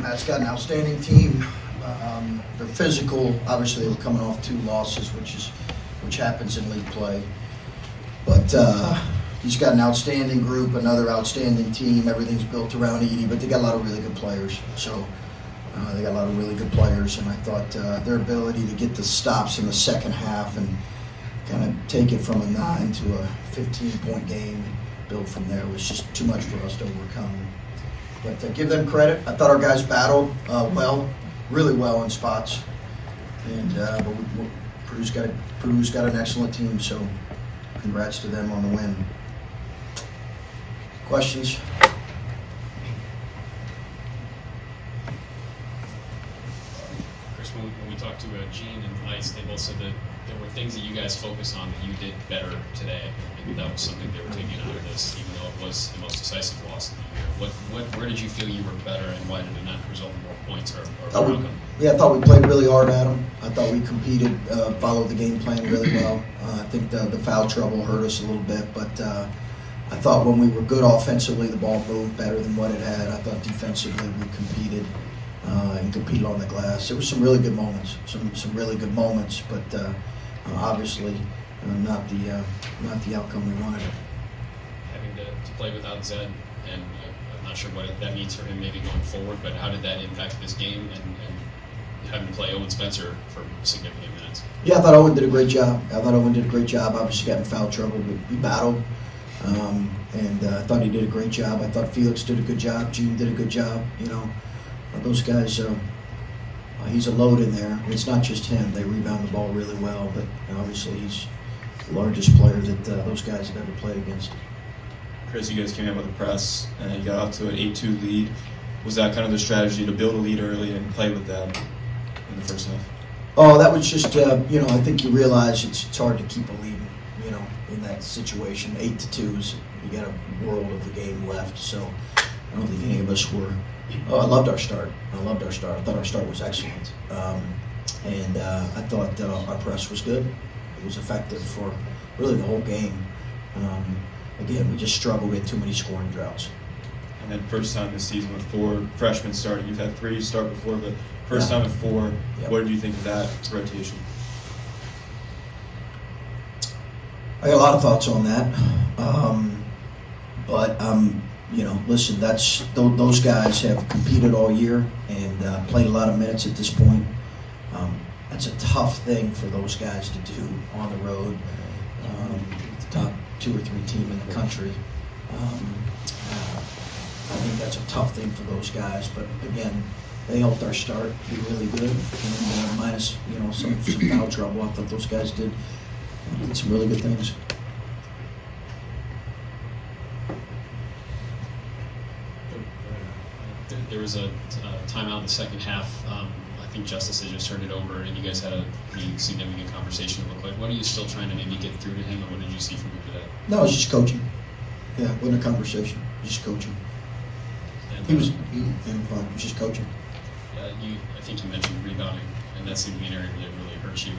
Matt's got an outstanding team. They're physical. Obviously, they were coming off 2 losses, which happens in league play. But he's got an outstanding group, another outstanding team. Everything's built around Edie, but they got a lot of really good players. So they got a lot of really good players, and I thought their ability to get the stops in the second half and kind of take it from a 9 to a 15-point game, build from there, was just too much for us to overcome. But give them credit. I thought our guys battled really well in spots, and but Purdue's got an excellent team, so congrats to them on the win. Questions? Chris, when we talked to Gene and Ice, they both said that there were things that you guys focused on that you did better today. Maybe that was something they were taking out of this, even though it was the most decisive loss of the year. Where did you feel you were better, and why did it not result in more points or outcome? I thought we played really hard at them. I thought we competed, followed the game plan really well. I think the foul trouble hurt us a little bit, but I thought when we were good offensively, the ball moved better than what it had. I thought defensively we competed and competed on the glass. There were some really good moments, some really good moments, but obviously not the outcome we wanted. Having to play without Zed, and I'm not sure what that means for him maybe going forward, but how did that impact this game and having to play Owen Spencer for significant minutes? Yeah, I thought Owen did a great job. Obviously got in foul trouble, but he battled. And I thought he did a great job. I thought Felix did a good job. Gene did a good job. Those guys, he's a load in there. It's not just him. They rebound the ball really well, but obviously he's the largest player that those guys have ever played against. Chris, you guys came out with a press, and you got out to an 8-2 lead. Was that kind of the strategy to build a lead early and play with that in the first half? Oh, that was just, I think you realize it's hard to keep a lead, in that situation. 8-2 you got a world of the game left, so I don't think any of us were. I loved our start. I thought our start was excellent. And I thought our press was good. It was effective for really the whole game. Again, we just struggled with too many scoring droughts. And then first time this season with 4 freshmen starting. You've had 3 start before, but first time with 4. Yep. What did you think of that rotation? I got a lot of thoughts on that. Listen, those guys have competed all year and played a lot of minutes at this point. That's a tough thing for those guys to do on the road. The top 2 or 3 team in the country. I think that's a tough thing for those guys, but again, they helped our start be really good. And minus some foul trouble, I thought those guys did some really good things. There was a timeout in the second half. I think Justice had just turned it over, and you guys had a pretty significant conversation. It looked like. What are you still trying to maybe get through to him, and what did you see from him today? No, it was just coaching. Yeah, it wasn't a conversation. Just coaching. And, he was just coaching. I think you mentioned rebounding, and that seemed to be an area that really hurt you.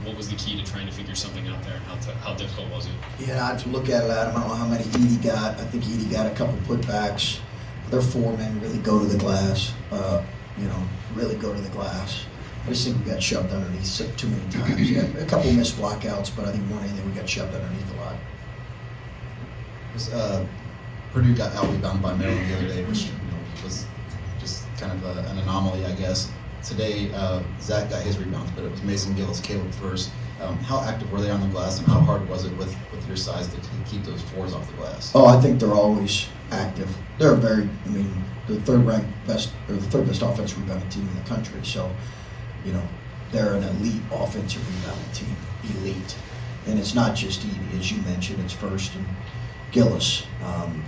What was the key to trying to figure something out there, and how difficult was it? Yeah, I have to look at it, Adam. I don't know how many Edie got. I think Edie got a couple putbacks. Their 4 men really go to the glass. Really go to the glass. I just think we got shoved underneath too many times. Yeah, a couple missed blockouts, but I think more than anything we got shoved underneath a lot. Purdue got out-rebounded by Maryland the other day, which was just kind of an anomaly, I guess. Today, Zach got his rebounds, but it was Mason Gillis, Caleb first. How active were they on the glass, and how hard was it with your size to keep those 4s off the glass? Oh, I think they're always active. They're the third best offensive rebounding team in the country. So, they're an elite offensive rebounding team, elite. And it's not just Edie, as you mentioned. It's First and Gillis,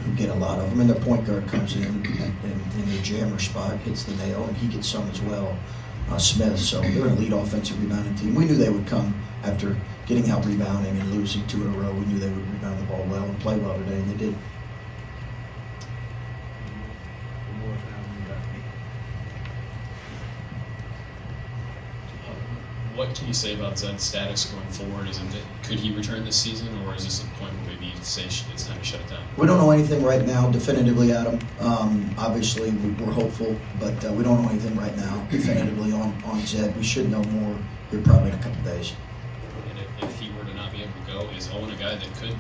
who get a lot of them. And their point guard comes in the jammer spot, hits the nail, and he gets some as well. Smith. So they're an elite offensive rebounding team. We knew they would come after getting out rebounding and losing 2 in a row. We knew they would rebound the ball well and play well today, and they did. what can you say about Zed's status going forward? Could he return this season, or is this a point where maybe you say it's time to shut it down? We don't know anything right now definitively, Adam. Obviously, we're hopeful, but we don't know anything right now definitively on Zed. We should know more here probably in a couple days. And if he were to not be able to go, is Owen a guy that could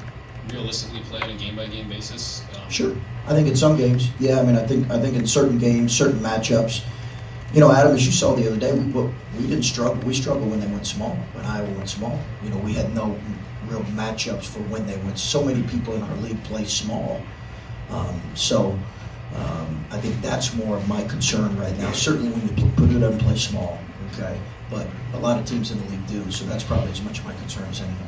realistically play on a game-by-game basis? Sure. I think in some games, yeah. I mean, I think in certain games, certain matchups, you know, Adam, as you saw the other day, we didn't struggle. We struggled when they went small, when Iowa went small. You know, we had no real matchups for when they went. So many people in our league play small. I think that's more of my concern right now. Certainly when Purdue doesn't play small, okay? But a lot of teams in the league do, so that's probably as much of my concern as anything.